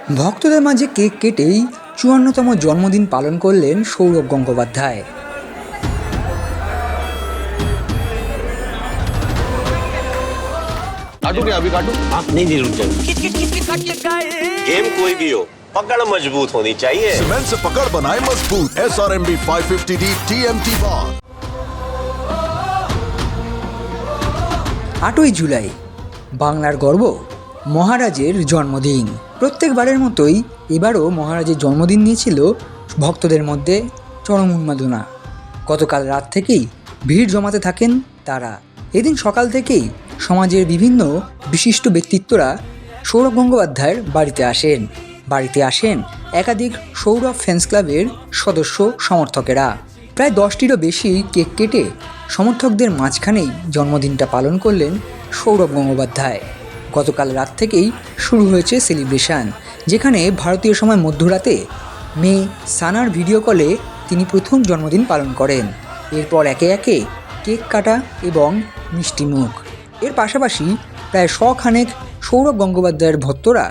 ভক্তদের মাঝে কেক কেটেই ৫৪তম জন্মদিন পালন করলেন সৌরভ গঙ্গোপাধ্যায়। काटू क्या अभी काटू? आप नहीं रुक जाओ। गेम कोई भी हो, पकड़ मजबूत होनी चाहिए। सीमेंट से पकड़ बनाए मजबूत। SRMB 550D TMT बार। ৮ই জুলাই বাংলার গর্ব মহারাজের জন্মদিন। প্রত্যেকবারের মতোই এবারও মহারাজের জন্মদিন নিয়েছিল ভক্তদের মধ্যে চরম উন্মাদনা। গতকাল রাত থেকেই ভিড় জমাতে থাকেন তারা। এদিন সকাল থেকেই সমাজের বিভিন্ন বিশিষ্ট ব্যক্তিত্বরা সৌরভ গঙ্গোপাধ্যায়ের বাড়িতে আসেন একাধিক সৌরভ ফ্যান্স ক্লাবের সদস্য সমর্থকেরা। প্রায় 10টিরও বেশি কেক কেটে সমর্থকদের মাঝখানেই জন্মদিনটা পালন করলেন সৌরভ গঙ্গোপাধ্যায়। গতকাল রাত থেকেই শুরু হয়েছে সেলিব্রেশন, যেখানে ভারতীয় সময় মধ্যরাতে মেয়ে সানার ভিডিও কলে তিনি প্রথম জন্মদিন পালন করেন। এরপর একে একে কেক কাটা এবং মিষ্টিমুখ। এর পাশাপাশি প্রায় 100 খানেক সৌরভ গঙ্গোপাধ্যায়ের ভক্তরা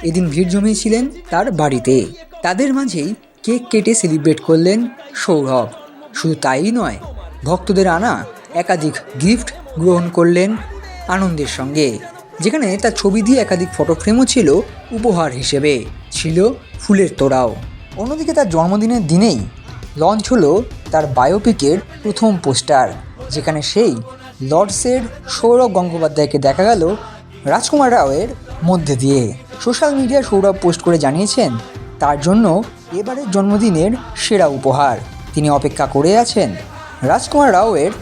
এদিন ভিড় জমিয়েছিলেন তার বাড়িতে। তাদের মাঝেই কেক কেটে সেলিব্রেট করলেন সৌরভ। শুধু তাই নয়, ভক্তদের আনা একাধিক গিফট গ্রহণ করলেন আনন্দের সঙ্গে, যেখানে তার ছবি দিয়ে একাধিক ফটো ফ্রেমও ছিল উপহার হিসেবে, ছিল ফুলের তোড়াও। অন্যদিকে তার জন্মদিনের দিনেই লঞ্চ হলো তার বায়োপিকের প্রথম পোস্টার, যেখানে সেই লর্ডসের সৌরভ গঙ্গোপাধ্যায়কে দেখা গেল রাজকুমার রাওয়ের মধ্যে দিয়ে। সোশ্যাল মিডিয়ায় সৌরভ পোস্ট করে জানিয়েছেন তার জন্য এবারের জন্মদিনের সেরা উপহার। তিনি অপেক্ষা করে আছেন রাজকুমার রাওয়ের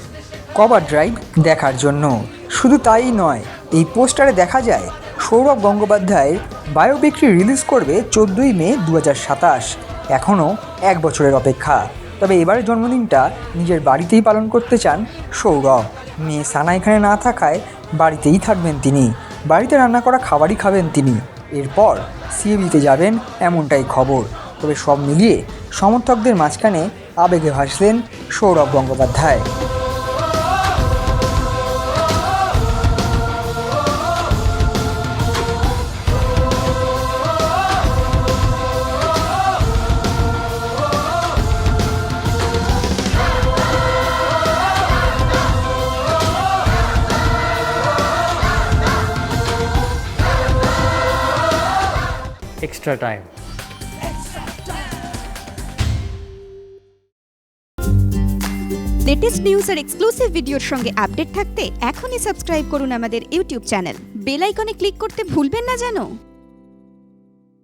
কভার ড্রাইভ দেখার জন্য। শুধু তাই নয়, এই পোস্টারে দেখা যায় সৌরভ গঙ্গোপাধ্যায়ের বায়োপিকটি রিলিজ করবে 14ই মে 2027। এখনও 1 বছরের অপেক্ষা। তবে এবারের জন্মদিনটা নিজের বাড়িতেই পালন করতে চান সৌরভ। মেয়ে সানা এখানে না থাকায় বাড়িতেই থাকবেন তিনি। বাড়িতে রান্না করা খাবারই খাবেন তিনি। এরপর সিএবিতে যাবেন এমনটাই খবর। তবে সব মিলিয়ে সমর্থকদের মাঝখানে আবেগে ভাসলেন Sourav Gangopadhyay. extra time. Latest news আর এক্সক্লুসিভ ভিডিওর সঙ্গে আপডেট থাকতে এখনই সাবস্ক্রাইব করুন আমাদের ইউটিউব চ্যানেল। বেল আইকনে ক্লিক করতে ভুলবেন না যেন।